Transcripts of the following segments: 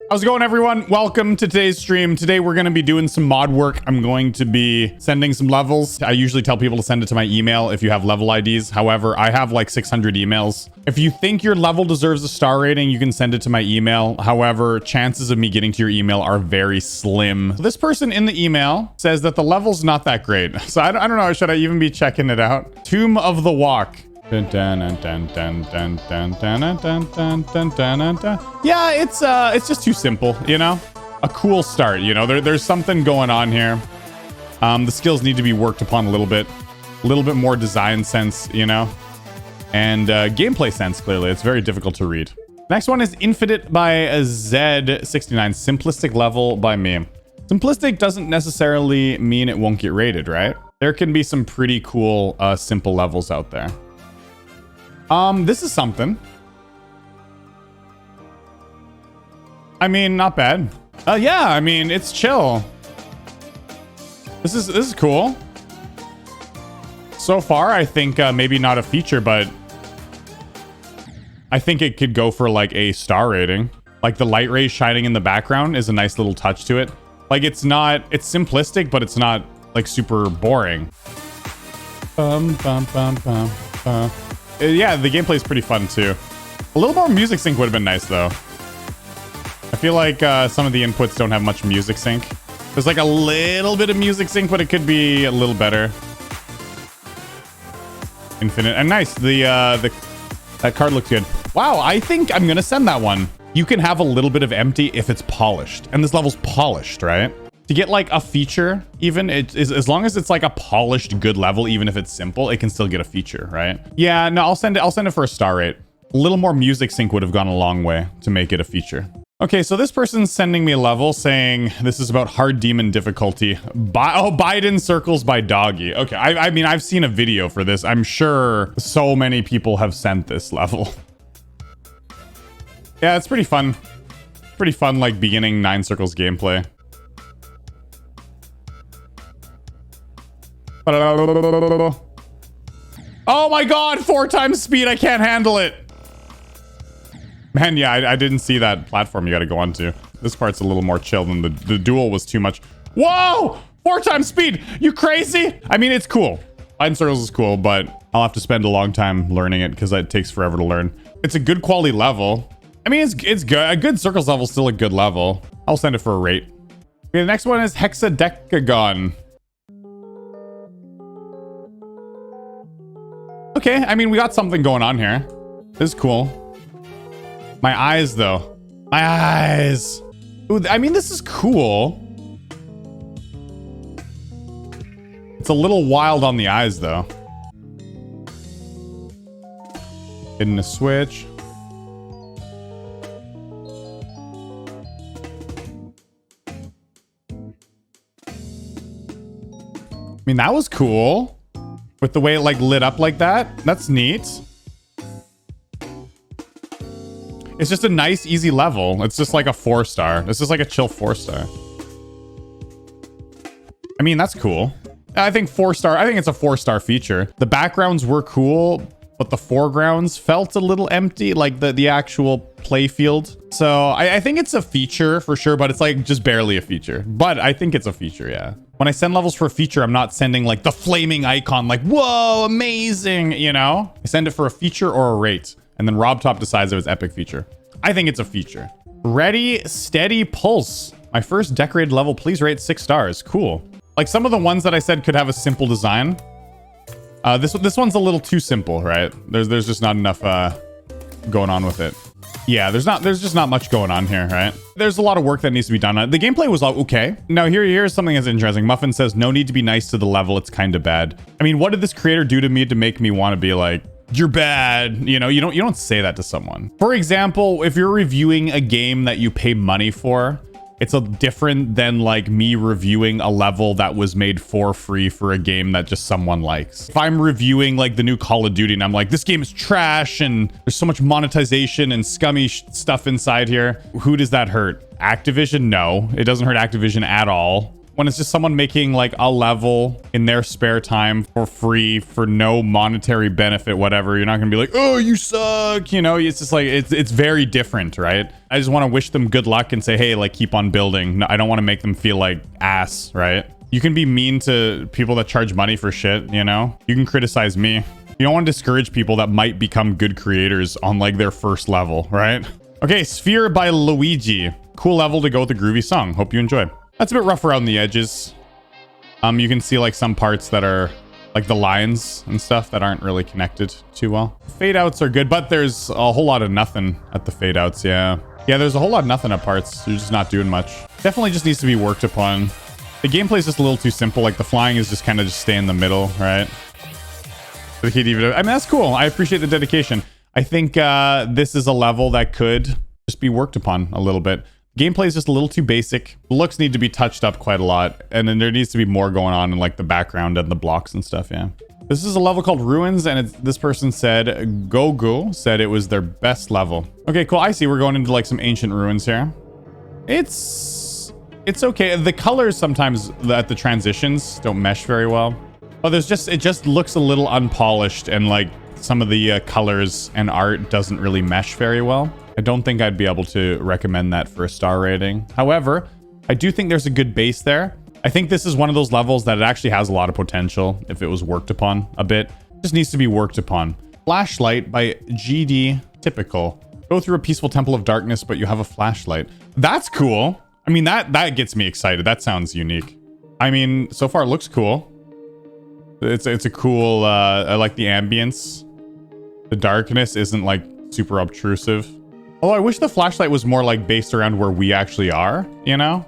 How's it going, everyone? Welcome to today's stream. Today we're going to be doing some mod work. I'm going to be sending some levels. I usually tell people to send it to my email if you have level IDs. However, I have like 600 emails. If you think your level deserves a star rating, you can send it to my email. However, chances of me getting to your email are very slim. This person in the email says that the level's not that great. So I don't know. Should I even be checking it out? Tomb of the Walk. Yeah, it's just too simple, you know? A cool start, you know? There's something going on here. The skills need to be worked upon a little bit more design sense, you know? And gameplay sense, clearly. It's very difficult to read. Next one is Infinite by Z69. Simplistic level by me. Simplistic doesn't necessarily mean it won't get rated, right? There can be some pretty cool, simple levels out there. This is something. I mean, not bad. Yeah, I mean, it's chill. This is cool. So far, I think maybe not a feature, but I think it could go for like a star rating. Like the light rays shining in the background is a nice little touch to it. Like it's simplistic, but it's not like super boring. Yeah, the gameplay is pretty fun too. A little more music sync would have been nice though. I feel like some of the inputs don't have much music sync. There's like a little bit of music sync, but it could be a little better. Infinite and nice. That card looks good. Wow, I think I'm gonna send that one. You can have a little bit of empty if it's polished, and this level's polished, right? To get like a feature, even as long as it's like a polished good level, even if it's simple, it can still get a feature, right? Yeah, no, I'll send it for a star rate. A little more music sync would have gone a long way to make it a feature. Okay, so this person's sending me a level saying this is about hard demon difficulty. Biden Circles by Doggy. Okay, I mean, I've seen a video for this. I'm sure so many people have sent this level. Yeah, it's pretty fun. Pretty fun, like beginning 9 Circles gameplay. Oh my god, 4 times speed. I can't handle it. Man, yeah, I didn't see that platform you got to go onto. This part's a little more chill than the duel was too much. Whoa! 4 times speed. You crazy? I mean, it's cool. Line Circles is cool, but I'll have to spend a long time learning it because it takes forever to learn. It's a good quality level. I mean, it's good. A good Circles level is still a good level. I'll send it for a rate. Okay, the next one is Hexadecagon. Okay, I mean, we got something going on here. This is cool. My eyes, though. My eyes. Ooh, I mean, this is cool. It's a little wild on the eyes, though. Hitting a switch. I mean, that was cool. With the way it like lit up like that. That's neat. It's just a nice, easy level. It's just like a 4-star. It's just like a chill 4-star. I mean, that's cool. I think 4-star. I think it's a 4-star feature. The backgrounds were cool, but the foregrounds felt a little empty, like the actual play field. So I think it's a feature for sure, but it's like just barely a feature. But I think it's a feature, yeah. When I send levels for a feature, I'm not sending like the flaming icon, like, whoa, amazing, you know? I send it for a feature or a rate. And then RobTop decides if it's epic feature. I think it's a feature. Ready, steady, pulse. My first decorated level, please rate 6 stars. Cool. Like some of the ones that I said could have a simple design. This one's a little too simple, right? There's just not enough going on with it. Yeah, there's just not much going on here, right? There's a lot of work that needs to be done. The gameplay was okay. Now here's something that's interesting. Muffin says, no need to be nice to the level. It's kind of bad. I mean, what did this creator do to me to make me want to be like, you're bad? You know, you don't say that to someone. For example, if you're reviewing a game that you pay money for, it's a different than like me reviewing a level that was made for free for a game that just someone likes. If I'm reviewing like the new Call of Duty and I'm like, this game is trash and there's so much monetization and scummy stuff inside here, who does that hurt? Activision? No, it doesn't hurt Activision at all. when it's just someone making like a level in their spare time for free for no monetary benefit, whatever. You're not gonna be like, oh, you suck. You know, it's just like, it's very different, right? I just want to wish them good luck and say, hey, like keep on building. No, I don't want to make them feel like ass, right? You can be mean to people that charge money for shit, you know? You can criticize me. You don't want to discourage people that might become good creators on like their first level, right? Okay, Sphere by Luigi. Cool level to go with a groovy song. Hope you enjoy. That's a bit rough around the edges. You can see like some parts that are like the lines and stuff that aren't really connected too well. Fade outs are good, but there's a whole lot of nothing at the fade outs. Yeah, there's a whole lot of nothing at parts. You're just not doing much. Definitely just needs to be worked upon. The gameplay is just a little too simple. Like the flying is just kind of just stay in the middle, right? I mean, that's cool. I appreciate the dedication. I think this is a level that could just be worked upon a little bit. Gameplay is just a little too basic. The looks need to be touched up quite a lot. And then there needs to be more going on in like the background and the blocks and stuff, yeah. This is a level called Ruins, and this person said, Gogo said it was their best level. Okay, cool. I see we're going into like some ancient ruins here. It's okay. The colors sometimes at the transitions don't mesh very well. Oh, it just looks a little unpolished, and like some of the colors and art doesn't really mesh very well. I don't think I'd be able to recommend that for a star rating. However, I do think there's a good base there. I think this is one of those levels that it actually has a lot of potential if it was worked upon a bit. It just needs to be worked upon. Flashlight by GD Typical. Go through a peaceful temple of darkness, but you have a flashlight. That's cool. I mean, that gets me excited. That sounds unique. I mean, so far it looks cool. It's a cool, I like the ambience. The darkness isn't like super obtrusive. Oh, I wish the flashlight was more like based around where we actually are, you know?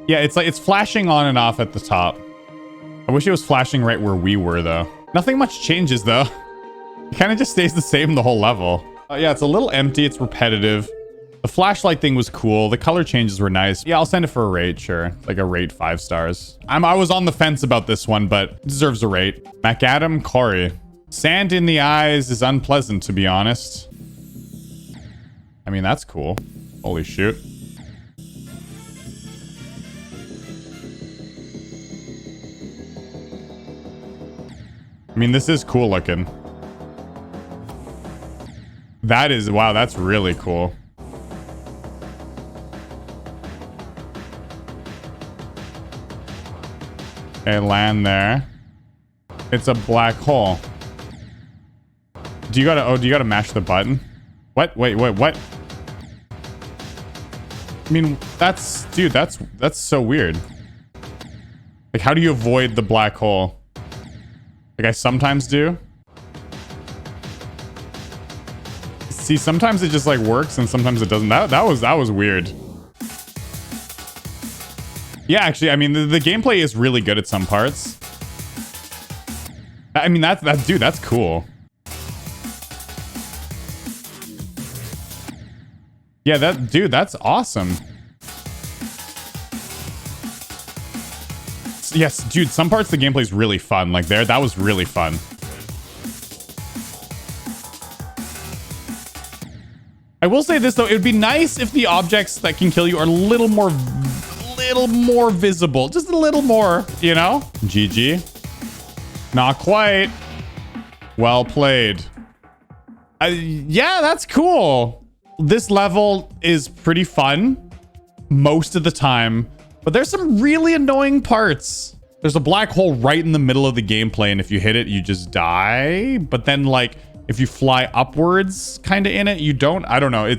Yeah, it's like it's flashing on and off at the top. I wish it was flashing right where we were though. Nothing much changes though. It kind of just stays the same the whole level. Yeah, it's a little empty. It's repetitive. The flashlight thing was cool. The color changes were nice. Yeah, I'll send it for a rate, sure. Like a rate 5 stars. I was on the fence about this one, but it deserves a rate. Macadam Quarry. Sand in the eyes is unpleasant, to be honest. I mean, that's cool. Holy shoot. I mean, this is cool looking. That is, wow, that's really cool. Okay, land there. It's a black hole. Do you gotta mash the button? What? Wait, what? I mean, dude, that's so weird. Like, how do you avoid the black hole? Like, I sometimes do. See, sometimes it just like works and sometimes it doesn't. That was weird. Yeah, actually, I mean, the gameplay is really good at some parts. I mean, dude, that's cool. Yeah, that's awesome. Yes, dude, some parts of the gameplay is really fun. Like that was really fun. I will say this though, it would be nice if the objects that can kill you are a little more visible. Just a little more, you know? GG. Not quite. Well played. Yeah, that's cool. This level is pretty fun most of the time, but there's some really annoying parts. There's a black hole right in the middle of the gameplay, and if you hit it, you just die. But then, like, if you fly upwards kind of in it, you don't. I don't know.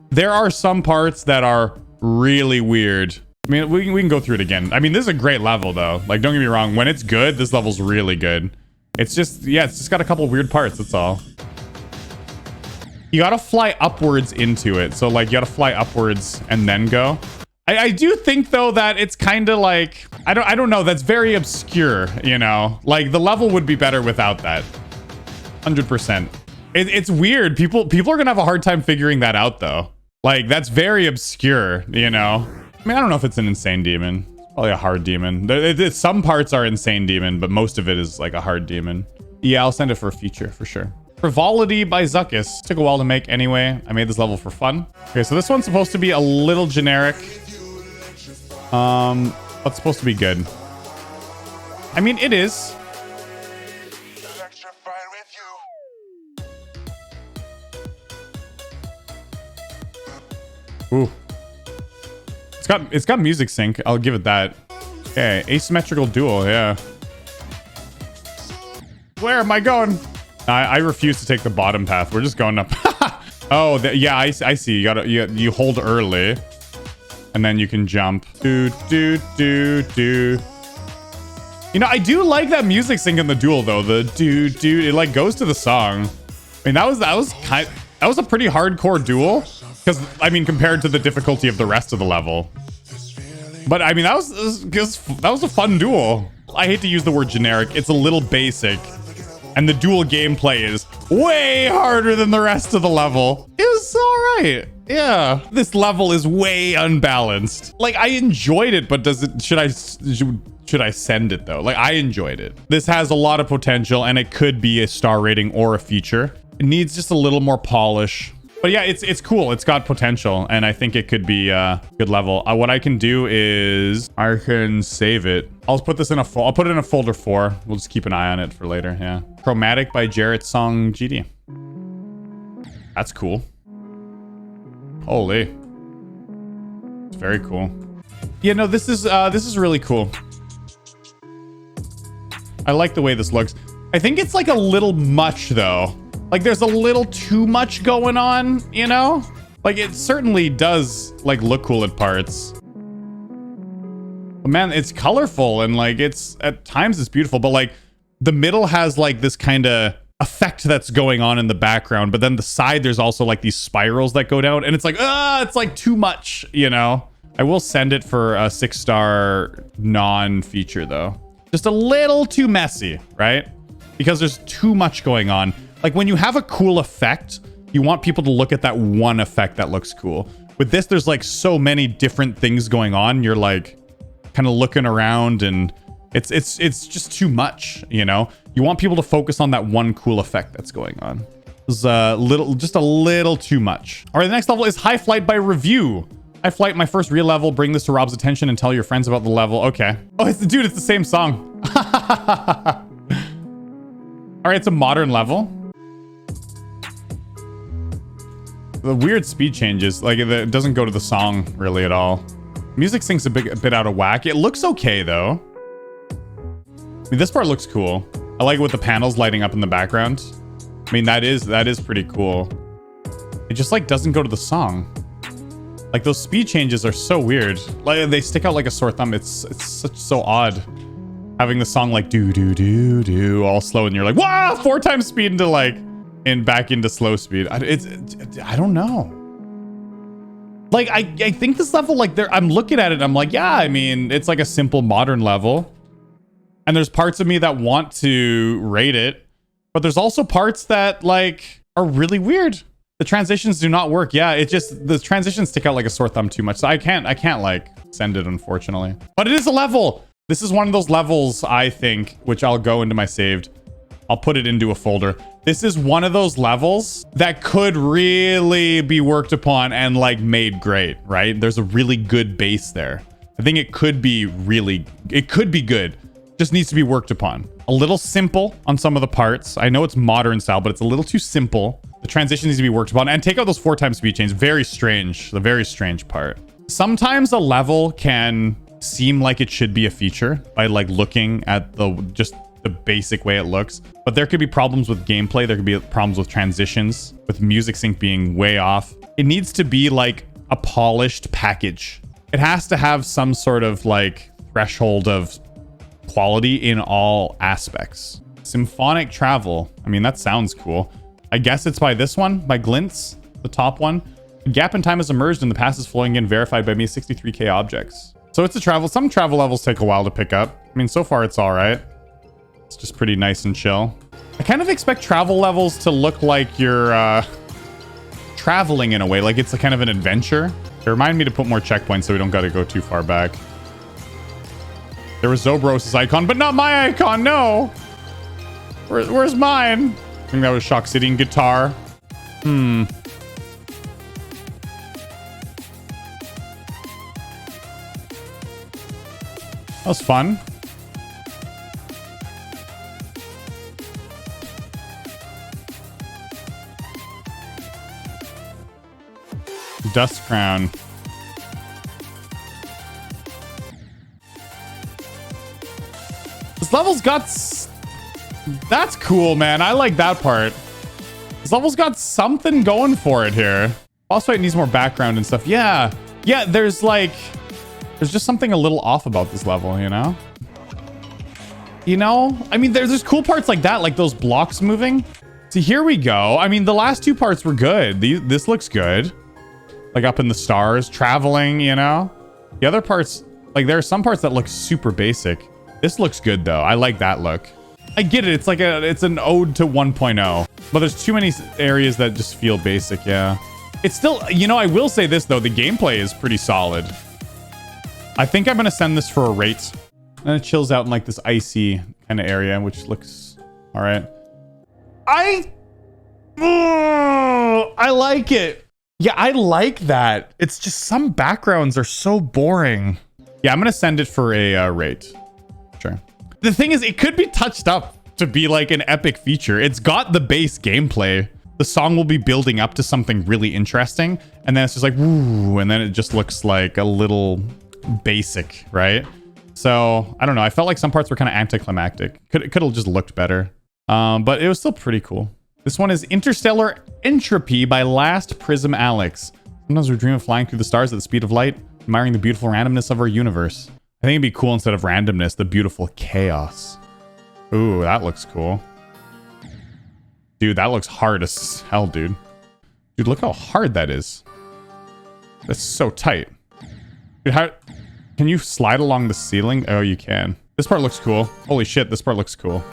There are some parts that are really weird. I mean, we can go through it again. I mean, this is a great level, though. Like, don't get me wrong. When it's good, this level's really good. It's just, yeah, it's just got a couple weird parts. That's all. You gotta fly upwards into it. So, like, you gotta fly upwards and then go. I do think, though, that it's kind of like... I don't know. That's very obscure, you know? Like, the level would be better without that. 100%. It's weird. People are gonna have a hard time figuring that out, though. Like, that's very obscure, you know? I mean, I don't know if it's an insane demon. It's probably a hard demon. Some parts are insane demon, but most of it is like a hard demon. Yeah, I'll send it for a feature for sure. Frivolity by Zuckus. Took a while to make anyway. I made this level for fun. Okay, so this one's supposed to be a little generic. That's supposed to be good. I mean, it is. Ooh. It's got music sync. I'll give it that. Okay, asymmetrical duel, yeah. Where am I going? I refuse to take the bottom path. We're just going up. Oh, yeah, I see. You hold early, and then you can jump. Do. You know, I do like that music sync in the duel though. The do. It like goes to the song. I mean, that was a pretty hardcore duel. Because, I mean, compared to the difficulty of the rest of the level. But, I mean, that was a fun duel. I hate to use the word generic. It's a little basic. And the duel gameplay is way harder than the rest of the level. It was alright. Yeah. This level is way unbalanced. Like, I enjoyed it, but should I send it, though? Like, I enjoyed it. This has a lot of potential, and it could be a star rating or a feature. It needs just a little more polish. But yeah, it's cool. It's got potential, and I think it could be a good level. What I can do is I can save it. I'll put this in I'll put it in a folder 4. We'll just keep an eye on it for later. Yeah, Chromatic by Jarrett Song GD. That's cool. Holy, it's very cool. Yeah, no, this is really cool. I like the way this looks. I think it's like a little much though. Like, there's a little too much going on, you know? Like, it certainly does, like, look cool at parts. But man, it's colorful and, like, at times it's beautiful. But, like, the middle has, like, this kind of effect that's going on in the background. But then the side, there's also, like, these spirals that go down. And it's like, it's, like, too much, you know? I will send it for a 6-star non-feature, though. Just a little too messy, right? Because there's too much going on. Like, when you have a cool effect, you want people to look at that one effect that looks cool. With this, there's like so many different things going on. You're like kind of looking around and it's just too much, you know? You want people to focus on that one cool effect that's going on. It's just a little too much. All right, the next level is High Flight by Review. High Flight, my first real level. Bring this to Rob's attention and tell your friends about the level. Okay. Oh, it's the same song. All right, it's a modern level. The weird speed changes, like it doesn't go to the song really at all. Music sync's a bit out of whack. It looks okay though. I mean, this part looks cool. I like it with the panels lighting up in the background. I mean, that is pretty cool. It just like doesn't go to the song. Like those speed changes are so weird. Like they stick out like a sore thumb. It's so odd. Having the song like do all slow and you're like, wow, 4 times speed into like and back into slow speed. I don't know. Like I think this level, like I'm looking at it and I'm like, yeah, I mean, it's like a simple modern level. And there's parts of me that want to rate it, but there's also parts that like are really weird. The transitions do not work. Yeah, the transitions stick out like a sore thumb too much. So I can't like send it, unfortunately. But it is a level. This is one of those levels, I think, which I'll go into my saved. I'll put it into a folder. This is one of those levels that could really be worked upon and like made great, right? There's a really good base there. I think it could be good. Just needs to be worked upon. A little simple on some of the parts. I know it's modern style, but it's a little too simple. The transition needs to be worked upon, and take out those 4 times speed change. Very strange. The very strange part. Sometimes a level can seem like it should be a feature by like looking at the basic way it looks, but there could be problems with gameplay. There could be problems with transitions, with music sync being way off. It needs to be like a polished package. It has to have some sort of like threshold of quality in all aspects. Symphonic Travel. I mean, that sounds cool. I guess it's by this one, by Glints, the top one. A gap in time has emerged and the past is flowing in, verified by me 63k objects. So it's a travel. Some travel levels take a while to pick up. I mean, so far it's all right. It's just pretty nice and chill. I kind of expect travel levels to look like you're traveling in a way, like it's a kind of an adventure. It reminded me to put more checkpoints so we don't got to go too far back. There was Zobros' icon, but not my icon. No. Where's mine? I think that was Shock City and guitar. That was fun. Dust Crown. This level's got... That's cool, man. I like that part. This level's got something going for it here. Boss fight needs more background and stuff. Yeah. Yeah, there's like... There's just something a little off about this level, you know? You know? I mean, there's cool parts like that, like those blocks moving. See, here we go. I mean, the last two parts were good. This looks good. Like up in the stars, traveling, you know? The other parts, like there are some parts that look super basic. This looks good though. I like that look. I get it. It's like it's an ode to 1.0, but there's too many areas that just feel basic. Yeah. It's still, you know, I will say this though. The gameplay is pretty solid. I think I'm going to send this for a rate. And it chills out in like this icy kind of area, which looks all right. I like it. Yeah, I like that. It's just some backgrounds are so boring. Yeah, I'm going to send it for a rate. Sure. The thing is, it could be touched up to be like an epic feature. It's got the base gameplay. The song will be building up to something really interesting. And then it's just like, woo, and then it just looks like a little basic, right? So, I don't know. I felt like some parts were kind of anticlimactic. Could have just looked better. But it was still pretty cool. This one is Interstellar Entropy by Last Prism Alex. Sometimes we dream of flying through the stars at the speed of light, admiring the beautiful randomness of our universe. I think it'd be cool instead of randomness, the beautiful chaos. Ooh, that looks cool. Dude, that looks hard as hell, dude. Dude, look how hard that is. That's so tight. Dude, how... Can you slide along the ceiling? Oh, you can. This part looks cool. Holy shit, this part looks cool.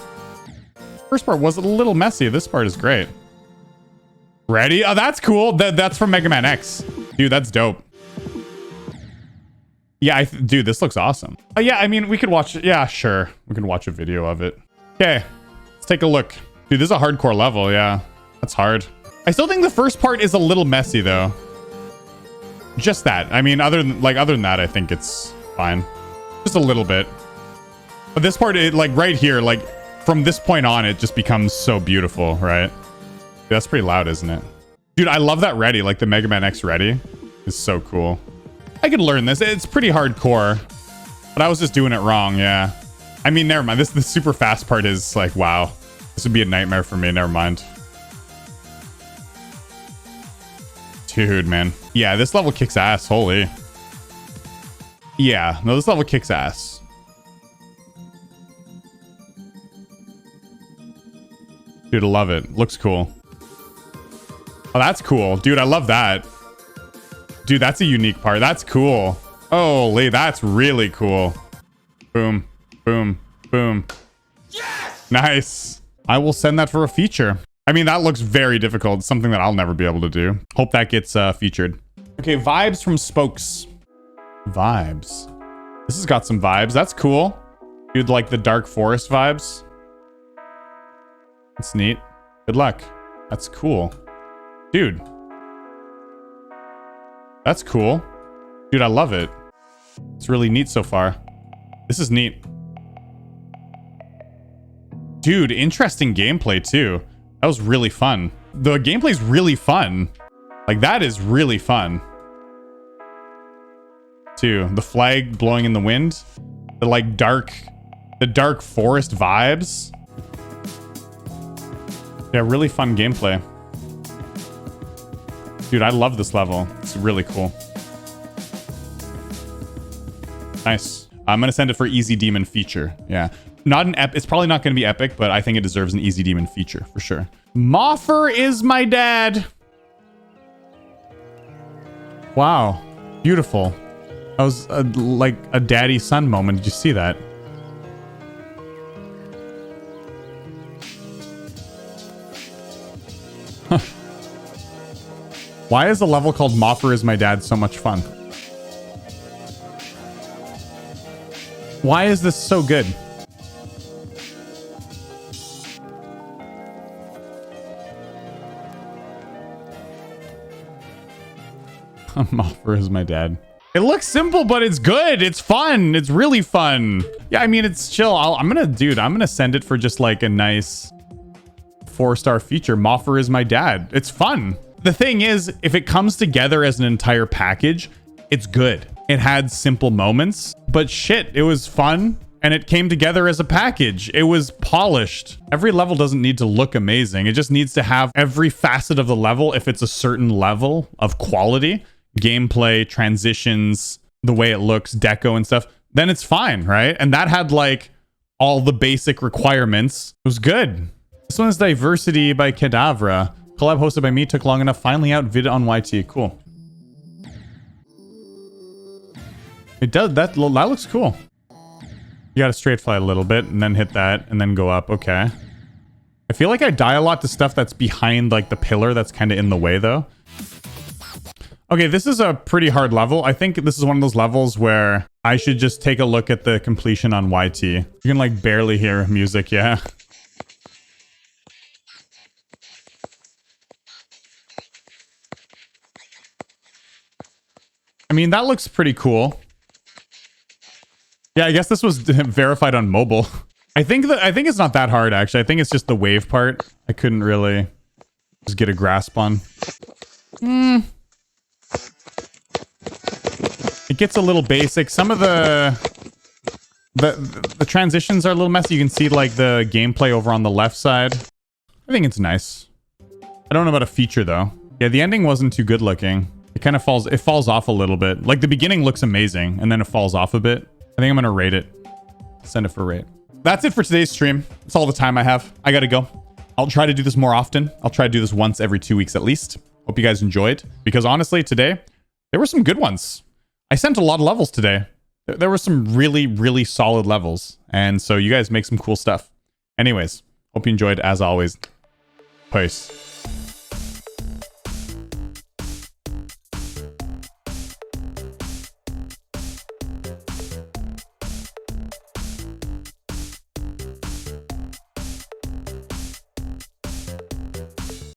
First part was a little messy. This part is great. Ready? Oh, that's cool. That's from Mega Man X. Dude, that's dope. Yeah, dude, this looks awesome. Yeah, I mean, we could watch... Yeah, sure. We can watch a video of it. Okay, let's take a look. Dude, this is a hardcore level. Yeah, that's hard. I still think the first part is a little messy, though. Just that. I mean, other than that, I think it's fine. Just a little bit. But this part, like right here, like from this point on, it just becomes so beautiful, right? That's pretty loud, isn't it? Dude, I love that ready. Like the Mega Man X ready is so cool. I could learn this. It's pretty hardcore, but I was just doing it wrong. Yeah. I mean, never mind. The super fast part is like, wow, this would be a nightmare for me. Never mind. Dude, man. Yeah, this level kicks ass. Holy. Yeah, no, this level kicks ass. Dude, I love it. Looks cool. Oh, that's cool. Dude, I love that. Dude, that's a unique part. That's cool. Holy, that's really cool. Boom, boom, boom. Yes! Nice. I will send that for a feature. I mean, that looks very difficult. Something that I'll never be able to do. Hope that gets featured. Okay, vibes from Spokes. Vibes. This has got some vibes. That's cool. Dude, like the dark forest vibes. That's neat. Good luck. That's cool. Dude. That's cool. Dude, I love it. It's really neat so far. This is neat. Dude, interesting gameplay too. That was really fun. The gameplay's really fun. Like, that is really fun. Too. The flag blowing in the wind. The, like, dark forest vibes. Yeah, really fun gameplay. Dude, I love this level. It's really cool. Nice. I'm going to send it for Easy Demon feature. Yeah. Not an it's probably not going to be epic, but I think it deserves an Easy Demon feature for sure. Moffer is my dad. Wow. Beautiful. That was like a daddy son moment. Did you see that? Why is a level called Moffer is my dad so much fun? Why is this so good? Moffer is my dad. It looks simple, but it's good. It's fun. It's really fun. Yeah, I mean, it's chill. I'm gonna send it for just like a nice 4-star feature. Moffer is my dad. It's fun. The thing is, if it comes together as an entire package, it's good. It had simple moments, but shit, it was fun. And it came together as a package. It was polished. Every level doesn't need to look amazing. It just needs to have every facet of the level, if it's a certain level of quality, gameplay, transitions, the way it looks, deco and stuff, then it's fine, right? And that had like all the basic requirements. It was good. This one's Diversity by Cadavra. Collab hosted by me, took long enough, finally out, vid on YT. Cool. It does, that looks cool. You gotta straight fly a little bit and then hit that and then go up. Okay. I feel like I die a lot to stuff that's behind like the pillar that's kind of in the way though. Okay, this is a pretty hard level. I think this is one of those levels where I should just take a look at the completion on YT. You can like barely hear music, yeah. I mean, that looks pretty cool. Yeah, I guess this was verified on mobile. I think it's not that hard actually. I think it's just the wave part. I couldn't really just get a grasp on. It gets a little basic. Some of the transitions are a little messy. You can see like the gameplay over on the left side. I think it's nice. I don't know about a feature though. Yeah, the ending wasn't too good looking. It kind of falls off a little bit. Like the beginning looks amazing and then it falls off a bit. I think I'm gonna rate it. Send it for rate. That's it for today's stream. That's all the time I have. I gotta go. I'll try to do this more often. I'll try to do this once every 2 weeks at least. Hope you guys enjoyed. Because honestly, today, there were some good ones. I sent a lot of levels today. There were some really, really solid levels. And so you guys make some cool stuff. Anyways, hope you enjoyed as always. Peace.